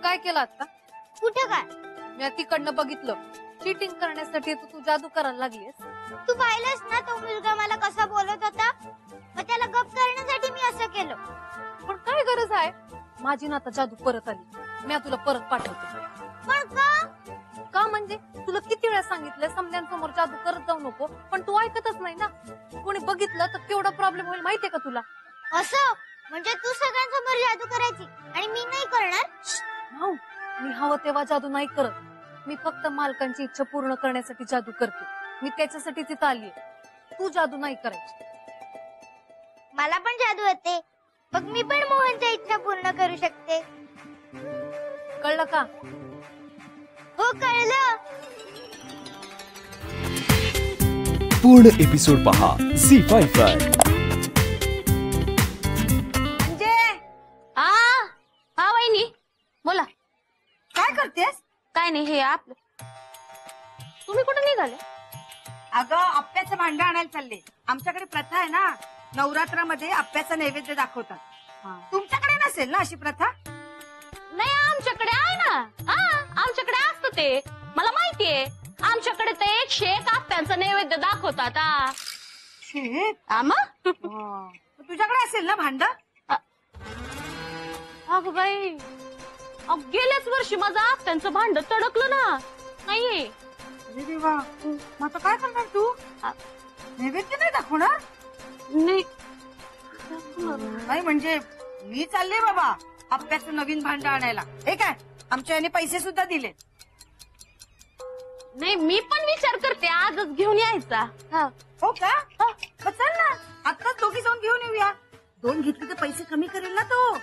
काय केलं आता? कुठे काय? मी तिकडनं बघितलं. चीटिंग करण्यासाठी तू जादू करायला लागलीस. तू पाहिलंस ना तो मुलगा मला कसा बोलत होता, मग त्याला गप करण्यासाठी मी असं केलं. पण काय गरज आहे? माझी ना आता जादू परत आली, मी तुला परत पाठवते. पण का? का म्हणजे तुला किती वेळा सांगितलं समद्यांसमोर जादू करत जाऊ नको, पण तू ऐकतच नाही ना. कोणी बघितलं तर केवढा प्रॉब्लेम होईल माहितीये का तुला? असं म्हणजे तू सगळ्यांसमोर जादू करायची आणि मी नाही करणार? भाऊ, मी हवं तेव्हा जादू नाही करत. मी फक्त मालकांची इच्छा पूर्ण करण्यासाठी जादू करते. मी त्याच्यासाठी तिथं आलीये. तू जादू नाही करायची. मला पण जादू येते, मग मी पण मोहनची इच्छा पूर्ण करू शकते. कळलं का? हो कळलं. पूर्ण एपिसोड पहा झी5 वर. हा वहिनी बोला. काय करतेस? काय नाही, हे आपलं. तुम्ही कुठे निघाले? अगं आप्याचं भांडं आणायला चालले. आमच्याकडे प्रथा आहे ना, नवरात्रामध्ये आप्याचा नैवेद्य दाखवतात. तुमच्याकडे नसेल ना अशी प्रथा? नाही, आमच्याकडे आहे ना. आमच्याकडे असतं ते, मला माहितीये. आमच्याकडे ते 101 आप्यांचं नैवेद्य दाखवतात. तुझ्याकडे असेल ना भांड? अगं बाई, गेल्याच वर्षी माझं आप्यांचं भांड तडकलं ना. नाहीये. अरे देवा, मग आता काय करणार तू? नैवेद्य नाही दाखवणार? नाही नाही म्हणजे मी चालले बाबा आप्याचं नवीन भांड आणायला. हे काय, आमच्या याने पैसे सुद्धा दिले. नाही, मी पण विचार करते आजच घेऊन यायचा. हो का? मग चल ना, आत्ताच दोघी जाऊन घेऊन येऊया. 2 घेतले तर पैसे कमी करेल ना तो.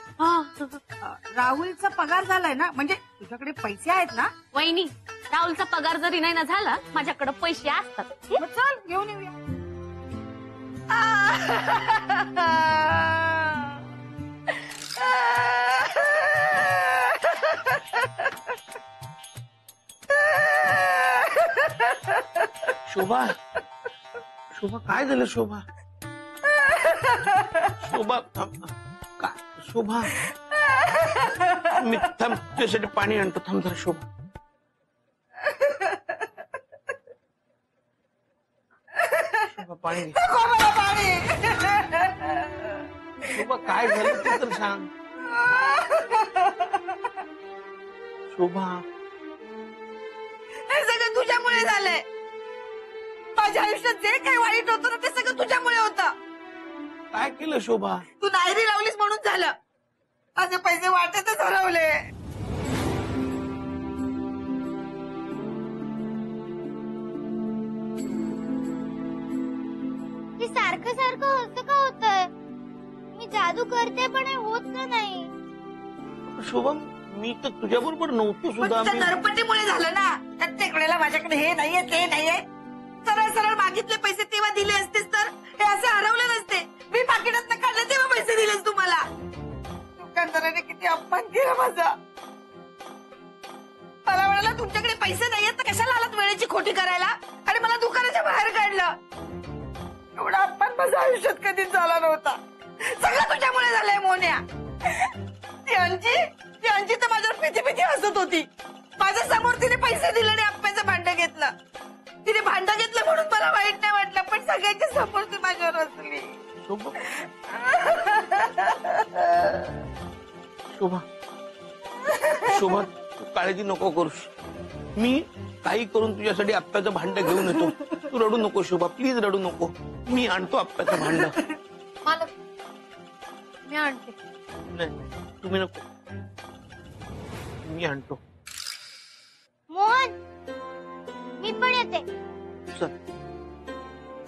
राहुलचा पगार झालाय ना, म्हणजे तुझ्याकडे पैसे आहेत ना? वहिनी, राहुलचा पगार जरी नाही ना झाला, माझ्याकडे पैसे असतात. मग चल घेऊन येऊया. शोभा, शोभा काय झालं? शोभा, शोभा का? शोभा, मी थांब, तुझ्यासाठी पाणी आणतो. थांब जरा. शोभा, शोभा पाणी घे. शोभा काय झालं ते तर सांग. शोभा, हे सगळं तुझ्यामुळे झालंय. माझ्या आयुष्यात जे काही वाईट होतं ना ते सगळं तुझ्यामुळे होतं. काय केलं शोभा? तू डायरी लावलीस म्हणून झालं. माझे पैसे वाटेतच हरवले. हे सारखं सारखं होतं का होतंय? मी जादू करते पण हे होत का नाही? शोभा, मी तर तुझ्या बरोबर नव्हतो सुद्धा. नरपटीमुळे झालं ना. प्रत्येक वेळेला माझ्याकडे हे नाहीये ते नाहीये. सरळ सरळ मागितले पैसे तेव्हा दिले असतेस तर हे असे हरवले नसते. मी पाकिटात काढले तेव्हा पैसे दिलेस तुम्हाला. दुकानदाराने किती अपमान केला माझा. मला म्हणाला तुमच्याकडे पैसे नाहीयेत तर कशाला आलात वेळेची खोटी करायला, आणि मला दुकानाच्या बाहेर काढलं. एवढा अपमान माझ्या आयुष्यात कधीच झाला नव्हता. सगळं तुझ्यामुळे झालंय मोन्या. ती अंजी तर माझ्यावर पिती पिती हसत होती. माझ्या समोर तिने पैसे दिले आणि आप्याचं भांड घेतलं. तिने भांड घेतलं म्हणून मला वाईट नाही वाटलं, पण सगळ्यांच्या समोर ती माझ्यावर हसली. शोभा, शोभा, शोभा, तू काळजी नको करूस. मी काही करून तुझ्यासाठी आप्याचं भांड घेऊन येतो. तू रडू नको शोभा, प्लीज रडू नको. मी आणतो आप्याचं भांड. मालक, मी आणते. नाही, तुम्ही नको, मी आणतो. मोहन, मी पण येते. चल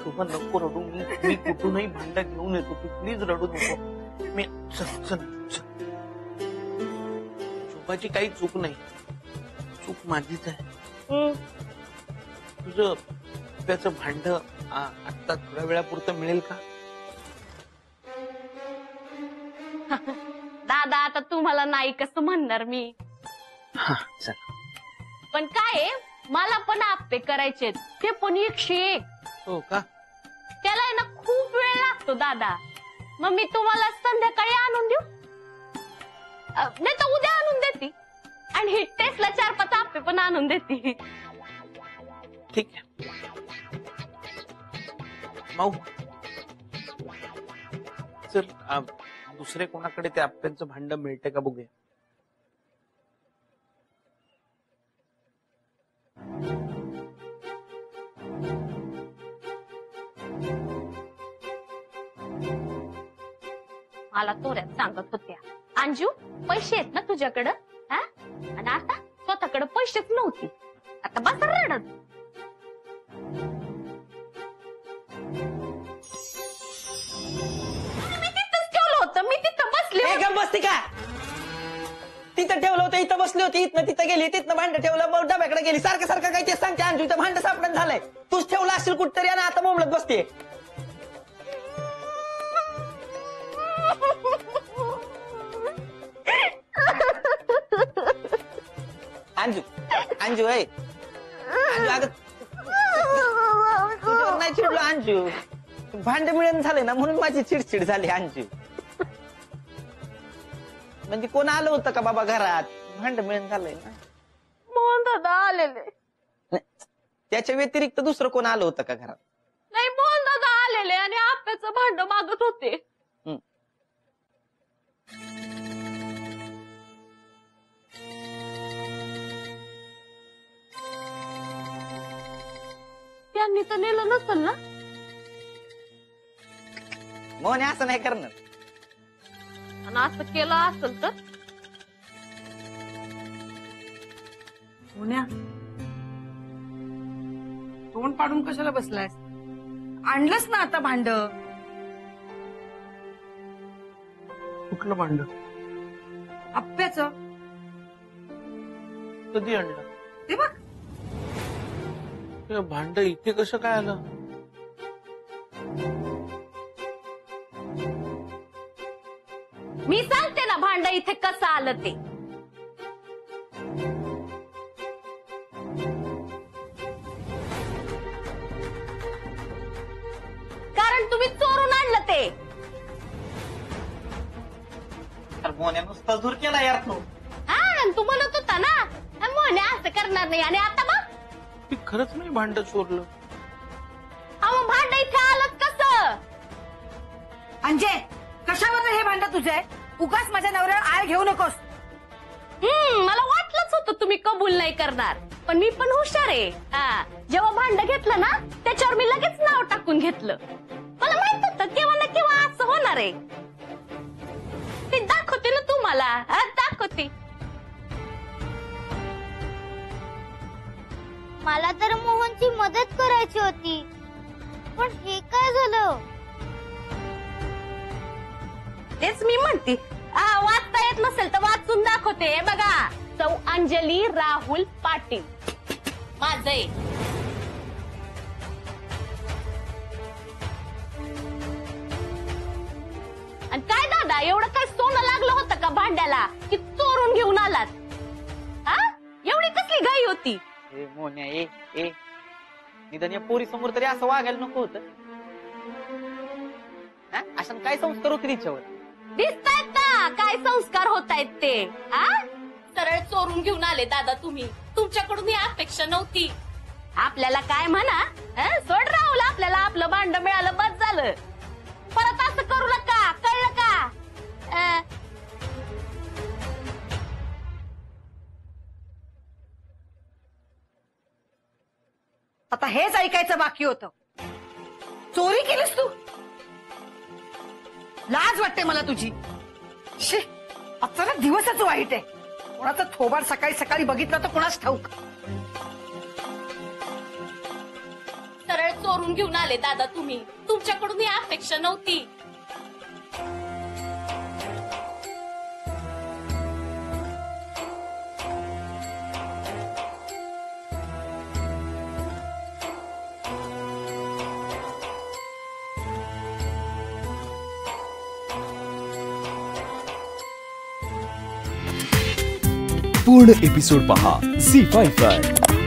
शोभा, नको रडू. मी कुठूनही भांड घेऊन येतो. तू प्लीज रडू नको. मी चल चल चल. शोभाची काही चूक नाही, चूक माझीच आहे. तुझं त्याचं भांड आता थोड्या वेळापुरतं मिळेल का? दादा, आता तुम्हाला नाही कसं म्हणणार मी. हा चल. पण काय, मला पण आप्पे करायचे, ते पण 101. हो का? त्याला आहे ना खूप वेळ लागतो दादा. मग मी तुम्हाला संध्याकाळी आणून देऊ? नाही तर उद्या आणून देते. आणि ही टेस्टला 4-5 आप्पे पण आणून देते. ठीक आहे माऊ. सर दुसरे कोणाकडे ते आप्यांचं भांड मिळते का बघूया. मला तोऱ्यात सांगत होत्या, अंजू पैसे आहेत ना तुझ्याकडं, हा? आणि आता स्वतःकडे पैसेच नव्हते, आता बस रडत. मी तिथंच ठेवलं होतं, मी तिथं बसले होते. गप बसती का? तिथं ठेवलं होतं, इथं बसली होती, इथनं तिथं गेली, तिथनं भांड ठेवलं, मग डब्याकडे गेली. सारखं सारखं काय ते सांगते अंजू, इथं भांड सापडत झालंय. तूच ठेवलं असेल कुठतरी आणि आता बोंबलत बसते. अंजू अंजू आहे अंजू, अगं तुझ्यावर नाही चिडलो अंजू, भांड मिळून झाले ना म्हणून माझी चिडचिड झाली अंजू. म्हणजे कोण आलं होतं का बाबा घरात? भांड मिळून झालंय ना. मोहन दादा आलेले त्याच्या व्यतिरिक्त दुसरं कोण आलं होतं का घरात? नाही, मोहन दादा आलेले आणि आप्याचं भांड मागत होते. त्यांनी तर नेलं नसल ना? मोहने असं नाही करणार. आणि असं केलं असेल तर मोन्या, तोंड पाडून कशाला बसलायस? आणलंच ना आता भांड. कुठलं भांड? आप्याचं. कधी आणलं? ते बघ. ते भांड इथे कसं काय आलं? मी सांगते ना भांड इथे कसं आलं ते. कारण तुम्ही चोरून आणलं ते. तर मोहने नुसता दूर केला यार तू. हा, आणि तू म्हणत होता ना मोहने असं करणार नाही, आणि आता मग ती खरंच नाही भांड चोरलं. अहो भांड इथे आलं कसं? अंजे, कशावर हे भांड तुझे? उगाच माझ्या नवऱ्यावर आळ घेऊ नकोस. मला वाटलंच होतं तुम्ही कबूल नाही करणार, पण मी पण हुशार आहे. हा, जेव्हा भांड घेतलं ना त्याच्यावर मी लगेच नाव टाकून घेतलं. मला माहित होतं केव्हा ना केव्हा असं होणार आहे. ते दाखवते ना तुम्हाला, दाखवते. मला तर मोहनची मदत करायची होती, पण हे काय झालं? तेच मी म्हणते, वाचता येत नसेल तर वाचून दाखवते. बघा, सौ अंजली राहुल पाटील माझे. आणि काय दादा, एवढं काय सोनं लागलं होतं का भांड्याला की चोरून घेऊन आलात? हा, एवढी कसली घाई होती? ए मोहन्या, ए ए निदान या पोरी समोर तरी असं वागायला नको होतं. अशा काय संस्कार होते तिच्यावर? दिसतायत ना काय संस्कार होत आहेत ते. सरळ चोरून घेऊन आले दादा तुम्ही. तुमच्याकडून ही अपेक्षा नव्हती. आपल्याला काय म्हणा, सोड राहुल, आपल्याला आपलं भांड मिळालं बस झालं. परत असं करू नका, कळलं का? आता हेच ऐकायचं बाकी होतं. चोरी केलीस तू? लाज वाटते मला तुझी. शी, आजचा ना दिवसच वाईट आहे. कोणाचं थोबाड सकाळी सकाळी बघितलं तर कोणाच ठाऊक. सरळ चोरून घेऊन आले दादा तुम्ही. तुमच्याकडून ही अपेक्षा नव्हती. पूर्ण एपिसोड पहा झी5 वर.